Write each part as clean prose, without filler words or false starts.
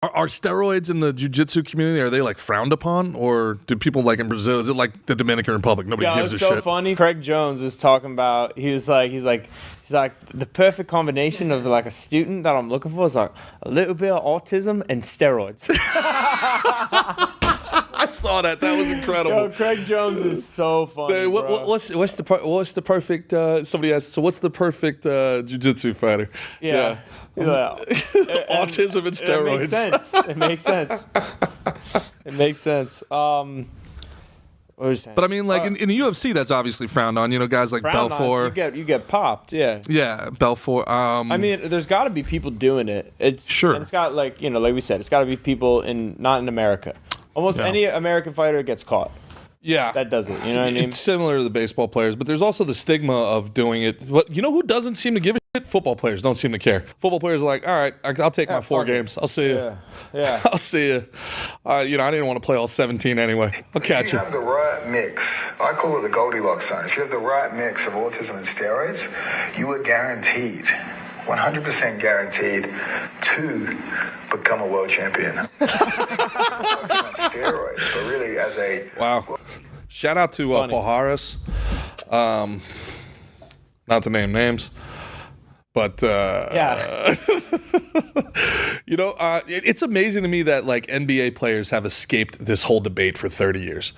Are steroids in the jiu-jitsu community, are they like frowned upon, or do people like in Brazil, is it like the Dominican Republic? Nobody gives a shit. It's so funny. Craig Jones was talking about, he's like the perfect combination of like a student that I'm looking for is like a little bit of autism and steroids. I saw that. That was incredible. Yo, Craig Jones is so funny. What's the perfect? Somebody asked. So what's the perfect jiu-jitsu fighter? Yeah. Autism and steroids. It makes sense. It makes sense. What was you saying? But I mean, like in the UFC, that's obviously frowned on. You know, guys like Belfort. You get popped. Yeah. Yeah, Belfort. I mean, there's got to be people doing it. Sure. And it's got like we said, it's got to be people not in America. Almost any American fighter gets caught. Yeah. That does it. You know what I mean? It's similar to the baseball players, but there's also the stigma of doing it. But you know who doesn't seem to give a shit? Football players don't seem to care. Football players are like, all right, I'll take my 4 games. I'll see you. Yeah. I'll see you. I didn't want to play all 17 anyway. I'll catch you. If you have the right mix, I call it the Goldilocks zone. If you have the right mix of autism and steroids, you are guaranteed, 100% guaranteed, to become a world champion. Not steroids, but really as a... Wow. Shout out to Paul Harris. Not to name names. But, it's amazing to me that, like, NBA players have escaped this whole debate for 30 years.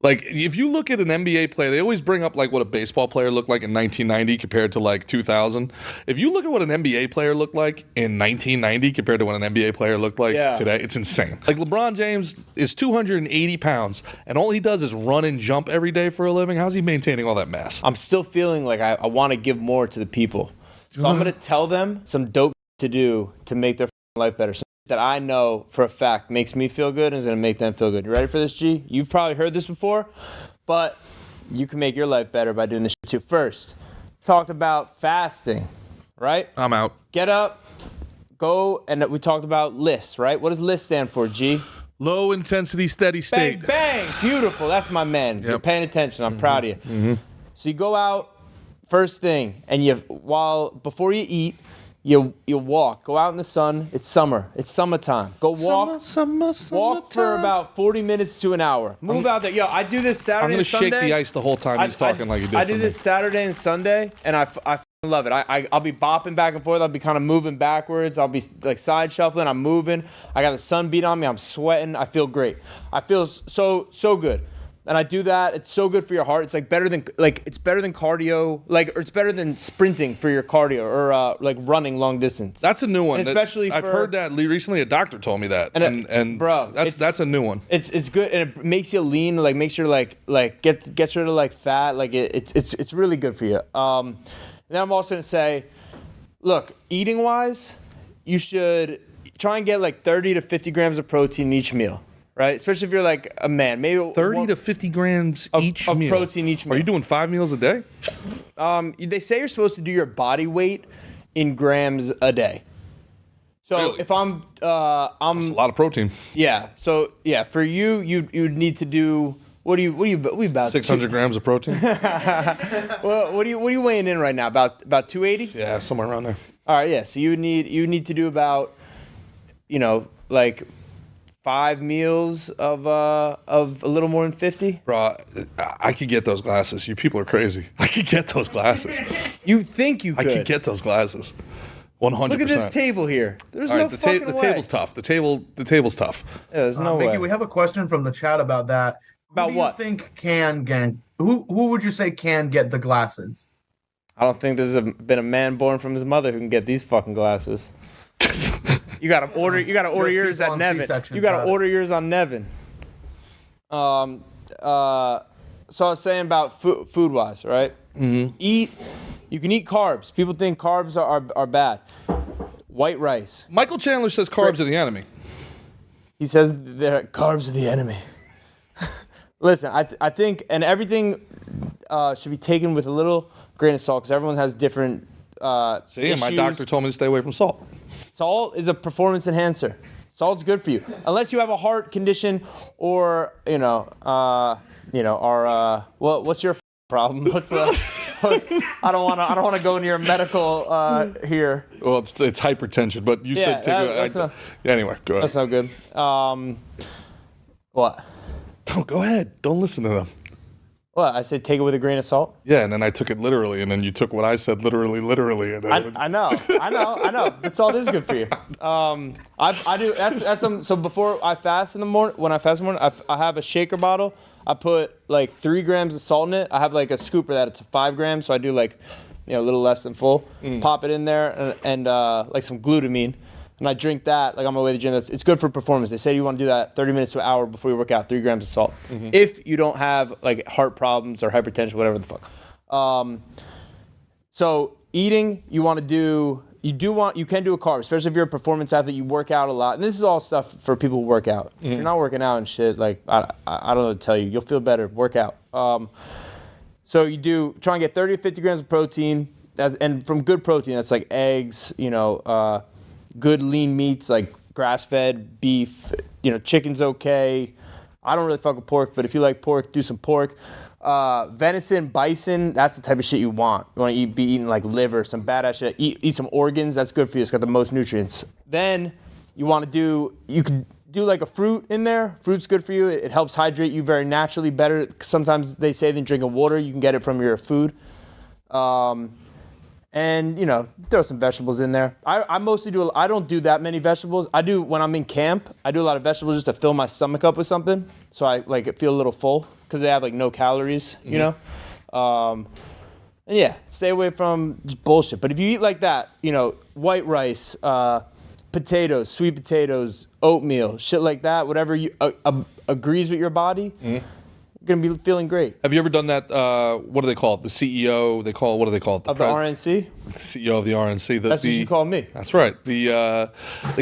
Like, if you look at an NBA player, they always bring up, like, what a baseball player looked like in 1990 compared to, like, 2000. If you look at what an NBA player looked like in 1990 compared to what an NBA player looked like today, it's insane. Like, LeBron James is 280 pounds, and all he does is run and jump every day for a living. How's he maintaining all that mass? I'm still feeling like I want to give more to the people. So I'm going to tell them some dope to do to make their life better. Something that I know for a fact makes me feel good and is going to make them feel good. You ready for this, G? You've probably heard this before, but you can make your life better by doing this shit too. First, talked about fasting, right? I'm out. Get up, go, and we talked about LIST, right? What does LIST stand for, G? Low intensity, steady state. Bang, bang. Beautiful. That's my man. You're paying attention. I'm proud of you. Mm-hmm. So you go out first thing, and before you eat, you walk. Go out in the sun. It's summer. It's summertime. Go walk. Walk for about 40 minutes to an hour. Move out there. Yo, I do this Saturday and Sunday. I'm going to shake the ice the whole time he's talking like he did. I do this Saturday and Sunday, and I love it. I'll be bopping back and forth. I'll be kind of moving backwards. I'll be like side shuffling. I'm moving. I got the sun beat on me. I'm sweating. I feel great. I feel so good. And I do that. It's so good for your heart. It's like better than cardio, or it's better than sprinting for your cardio or like running long distance. That's a new one. And especially I've heard that recently. A doctor told me that. And bro, that's a new one. It's good, and it makes you lean. Like makes you gets rid of like fat. Like it's really good for you. And then I'm also gonna say, look, eating wise, you should try and get like 30 to 50 grams of protein in each meal. Right, especially if you're like a man, maybe 30 to 50 grams each meal. Of protein each meal. Are you doing 5 meals a day? They say you're supposed to do your body weight in grams a day. So really? If I'm that's a lot of protein. Yeah. So yeah, for you'd need to do what about 600 grams of protein. Well, what are you weighing in right now? About 280? Yeah, somewhere around there. All right, yeah. So you need to do about like 5 meals of a little more than 50. Bro, I could get those glasses. You people are crazy. I could get those glasses. You think you could? I could get those glasses. 100%. Look at this table here. There's no fucking way. The table's tough. The table's tough. Yeah, there's no way. Mickey, we have a question from the chat about that. About what? Who do you think can get? Who would you say can get the glasses? I don't think there's been a man born from his mother who can get these fucking glasses. You gotta order yours at Nevin. You gotta order yours on Nevin. So I was saying about food wise, right? Mm-hmm. You can eat carbs. People think carbs are bad. White rice. Michael Chandler says carbs are the enemy. He says carbs are the enemy. Listen, I think, and everything should be taken with a little grain of salt because everyone has different issues. My doctor told me to stay away from salt. Salt is a performance enhancer. Salt's good for you, unless you have a heart condition or what's your problem? What's I don't want to go near medical here. Well, it's hypertension, but you said anyway, go ahead. That's no good. What? Don't go ahead. Don't listen to them. What? I said take it with a grain of salt? Yeah, and then I took it literally, and then you took what I said literally. And I know. That's all it is good for you. I do. That's some. So before I fast in the morning, when I fast in the morning, I have a shaker bottle. I put like 3 grams of salt in it. I have like a scooper that it's 5 grams, so I do like, a little less than full. Pop it in there and like some glutamine. And I drink that like on my way to the gym. It's good for performance. They say you want to do that 30 minutes to an hour before you work out, 3 grams of salt. If you don't have like heart problems or hypertension, whatever the fuck. So eating, you can do a carb, especially if you're a performance athlete, you work out a lot. And this is all stuff for people who work out. If you're not working out and shit, like I don't know what to tell you. You'll feel better, work out. So you try and get 30 to 50 grams of protein, and from good protein, that's like eggs, good lean meats like grass-fed beef, chicken's okay. I don't really fuck with pork, but if you like pork, do some pork. Venison, bison, that's the type of shit you want. You want to be eating like liver, some badass shit. Eat some organs, that's good for you. It's got the most nutrients. Then you can do like a fruit in there. Fruit's good for you. It helps hydrate you very naturally, better sometimes they say than drinking water. You can get it from your food. And throw some vegetables in there. I mostly I don't do that many vegetables. I do when I'm in camp. I do a lot of vegetables just to fill my stomach up with something, so I like feel a little full because they have like no calories, And yeah, stay away from just bullshit. But if you eat like that, white rice, potatoes, sweet potatoes, oatmeal, shit like that, whatever agrees with your body. Going to be feeling great. Have you ever done that? What do they call it? The CEO. What do they call it? Of the RNC. The CEO of the RNC. That's what you call me. That's right. They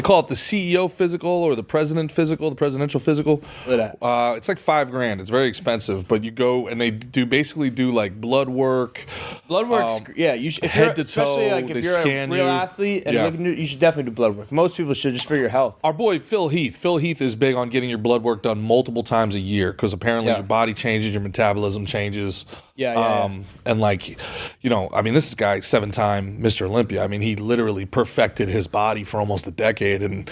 call it the CEO physical or the president physical, the presidential physical. Look at that. It's like $5,000. It's very expensive, but you go and they basically do like blood work. Blood work. Yeah, you should. Head to toe. Especially like if you're a real athlete and you should definitely do blood work. Most people should just for your health. Our boy Phil Heath. Phil Heath is big on getting your blood work done multiple times a year because apparently your body changes, your metabolism changes. And like, this is a guy 7-time Mr. Olympia. He literally perfected his body for almost a decade. And,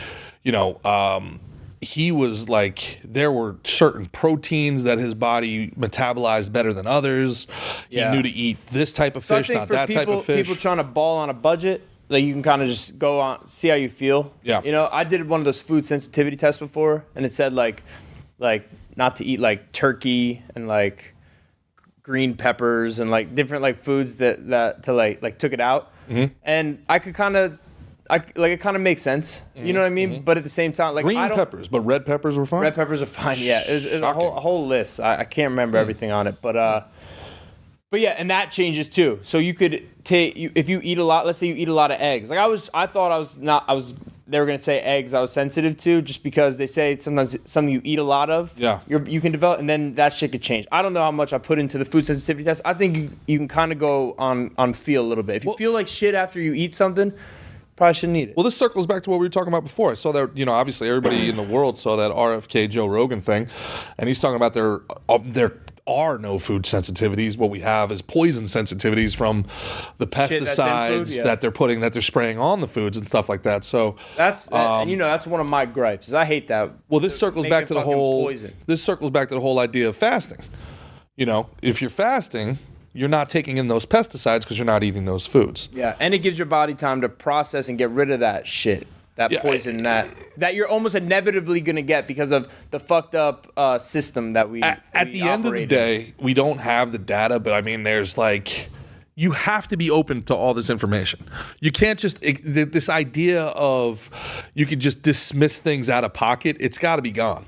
he was like, there were certain proteins that his body metabolized better than others. He knew to eat this type of fish, not that type of fish. People trying to ball on a budget, like you can kind of just go on, see how you feel. Yeah. I did one of those food sensitivity tests before, and it said like not to eat like turkey and like green peppers and like different like foods that to like took it out. And I could it kind of makes sense. You know what I mean? But at the same time, like green peppers, but red peppers were fine. Red peppers are fine. Yeah, it's a whole list. I can't remember everything on it, but yeah, and that changes too. So you could if you eat a lot. Let's say you eat a lot of eggs. Like they were gonna say eggs I was sensitive to just because they say sometimes something you eat a lot of, you can develop, and then that shit could change. I don't know how much I put into the food sensitivity test. I think you can kind of go on feel a little bit. If you feel like shit after you eat something, probably shouldn't eat it. Well, this circles back to what we were talking about before. I saw that, obviously everybody in the world saw that RFK Joe Rogan thing, and he's talking about there are no food sensitivities. What we have is poison sensitivities from the pesticides that they're spraying on the foods and stuff like that. So that's that's one of my gripes. Is I hate that. Well, this circles back to the whole poison. This circles back to the whole idea of fasting. If you're fasting, you're not taking in those pesticides because you're not eating those foods. Yeah, and it gives your body time to process and get rid of that shit. That poison that you're almost inevitably going to get because of the fucked up system that we at the end of the day, we don't have the data, but there's like, you have to be open to all this information. You can't just, this idea of you could just dismiss things out of pocket, it's got to be gone.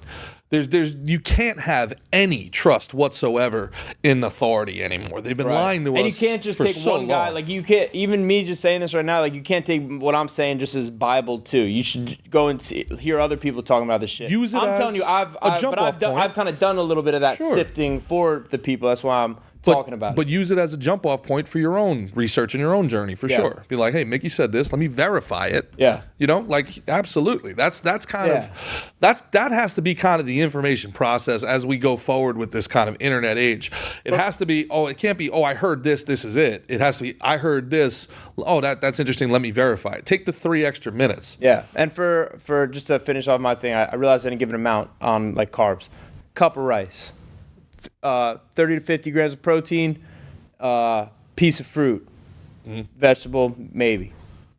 You can't have any trust whatsoever in authority anymore. They've been lying to us. And you can't just take one guy. Like you can't, even me just saying this right now, like you can't take what I'm saying just as Bible too. You should go and hear other people talking about this shit. Use it I'm telling you, I've kind of done a little bit of that sifting for the people. That's why I'm talking about But use it as a jump off point for your own research and your own journey for sure. Be like, hey, Mickey said this. Let me verify it. Yeah. You know, like absolutely. That has to be kind of the information process as we go forward with this kind of internet age. It has to be, it can't be, I heard this, this is it. It has to be, I heard this, that's interesting, let me verify it. Take the 3 extra minutes. Yeah. And for just to finish off my thing, I realized I didn't give an amount on like carbs. Cup of rice. 30 to 50 grams of protein, piece of fruit, vegetable, maybe.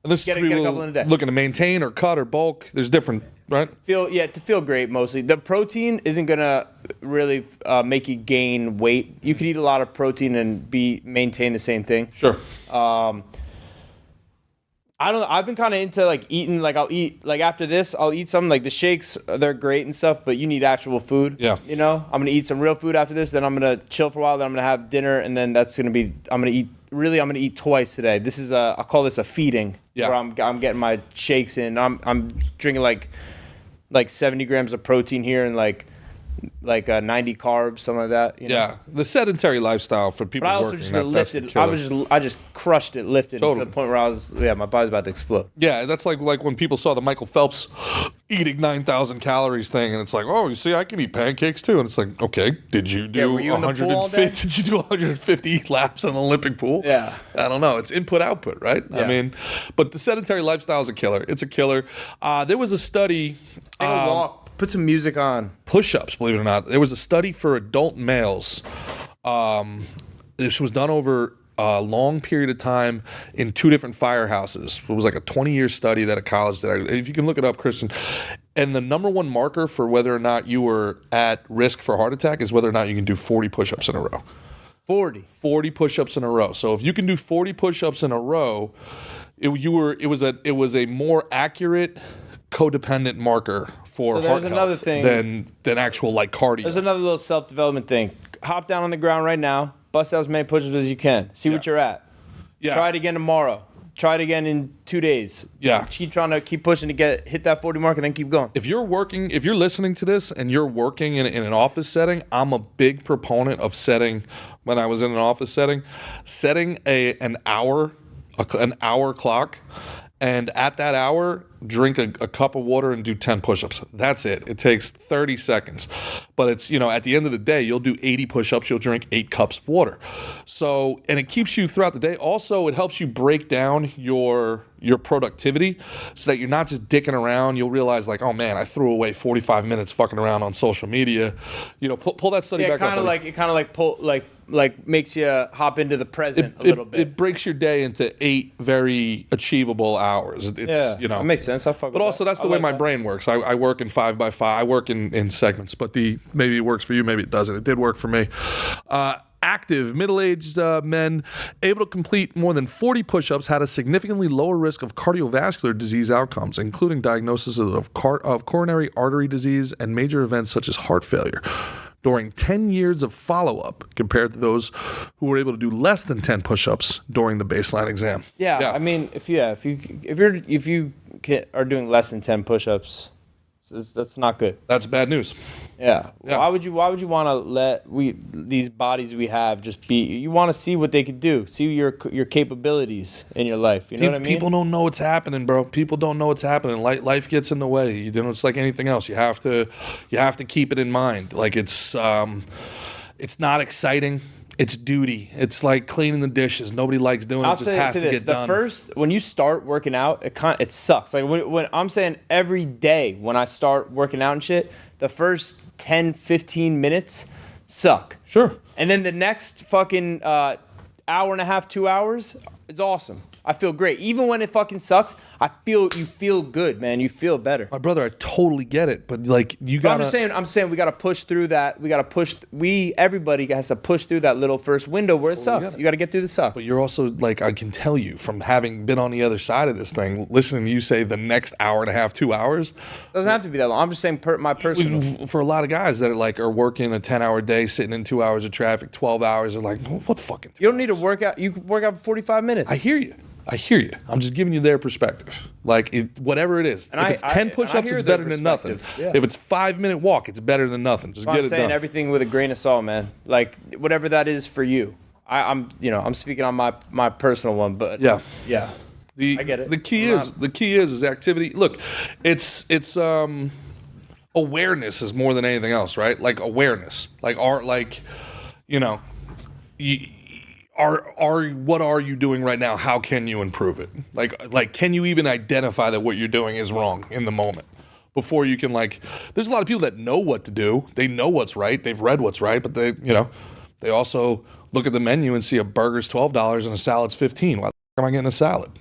And this get a couple in a day. Looking to maintain or cut or bulk. There's different, right? To feel great mostly. The protein isn't gonna really make you gain weight. You could eat a lot of protein and maintain the same thing. Sure. I don't know. I've been kind of into like eating, like I'll eat, like after this, I'll eat some, like the shakes, they're great and stuff, but you need actual food. Yeah. You know, I'm going to eat some real food after this, then I'm going to chill for a while, then I'm going to have dinner, and then that's going to be, I'm going to eat twice today. This is I call this a feeding. Yeah. Where I'm getting my shakes in. I'm drinking like 70 grams of protein here and like 90 carbs, something like that. You know? Yeah, the sedentary lifestyle for people. But I also working, just lifted. I just crushed it lifting Totally. to the point where my body's about to explode. Yeah, that's like when people saw the Michael Phelps eating 9,000 calories thing, and it's like, you see, I can eat pancakes too, and it's like, okay, did you do were you in the pool all day? Did you do 150 laps in an Olympic pool? Yeah, I don't know. It's input output, right? Yeah. I mean, but the sedentary lifestyle is a killer. It's a killer. There was a study. Take a walk. Put some music on. Push-ups, believe it or not. There was a study for adult males. This was done over a long period of time in 2 different firehouses. It was like a 20-year study that a college did. If you can look it up, Kristen. And the number one marker for whether or not you were at risk for heart attack is whether or not you can do 40 push-ups in a row. 40 push-ups in a row. So if you can do 40 push-ups in a row, it was a more accurate codependent marker for heart health than actual like cardio. There's another little self-development thing. Hop down on the ground right now. Bust out as many push-ups as you can. See what you're at. Yeah. Try it again tomorrow. Try it again in 2 days. Yeah. Keep pushing to hit that 40 mark and then keep going. If you're listening to this and you're working in an office setting, I'm a big proponent of when I was in an office setting, setting an hour clock. And at that hour, drink a cup of water and do 10 push-ups. That's it. It takes 30 seconds. But it's, at the end of the day, you'll do 80 push-ups. You'll drink 8 cups of water. So, and it keeps you throughout the day. Also, it helps you break down your productivity so that you're not just dicking around. You'll realize like, oh man, I threw away 45 minutes fucking around on social media. Pull that study back up. It kind of makes you hop into the present a little bit. It breaks your day into 8 very achievable hours. That makes sense. But also that's the way my brain works. I work in 5x5. I work in segments, but maybe it works for you, maybe it doesn't. It did work for me. Active, middle-aged men able to complete more than 40 push-ups had a significantly lower risk of cardiovascular disease outcomes, including diagnosis of coronary artery disease and major events such as heart failure during 10 years of follow-up compared to those who were able to do less than 10 push-ups during the baseline exam. Yeah. I mean, if you are doing less than 10 push-ups, that's not good. That's bad news. Yeah. Why would you want to let these bodies we have just be? You want to see what they could do. See your capabilities in your life. You know what I mean? People don't know what's happening, bro. People don't know what's happening. Life gets in the way. It's like anything else. You have to keep it in mind. Like it's not exciting. It's duty. It's like cleaning the dishes. Nobody likes doing it. It just has to get done. When you start working out, it sucks. Like when I'm saying every day when I start working out and shit, the first 10, 15 minutes suck. Sure. And then the next fucking hour and a half, 2 hours, it's awesome. I feel great. Even when it fucking sucks, you feel good, man. You feel better. My brother, I totally get it, but like you got. I'm saying we got to push through that. Everybody has to push through that little first window where it sucks. You got to get through the suck. But you're also like, I can tell you from having been on the other side of this thing, listening to you say the next hour and a half, 2 hours. Doesn't have to be that long. I'm just saying my personal. For a lot of guys that are working a 10-hour day, sitting in 2 hours of traffic, 12 hours, are like, what fucking? You don't need to work out. You can work out for 45 minutes. I hear you. I hear you. I'm just giving you their perspective. Like, whatever it is. If it's 10 push-ups, it's better than nothing. Yeah. If it's 5-minute walk, it's better than nothing. Just get it done. I'm saying everything with a grain of salt, man. Like, whatever that is for you. I'm speaking on my personal one, but yeah. I get it. The key is activity. Look, it's awareness is more than anything else, right? Like awareness. Like what are you doing right now? How can you improve it? Like can you even identify that what you're doing is wrong in the moment before you can there's a lot of people that know what to do. They know what's right. They've read what's right, but they also look at the menu and see a burger's $12 and a salad's $15. Why am I getting a salad?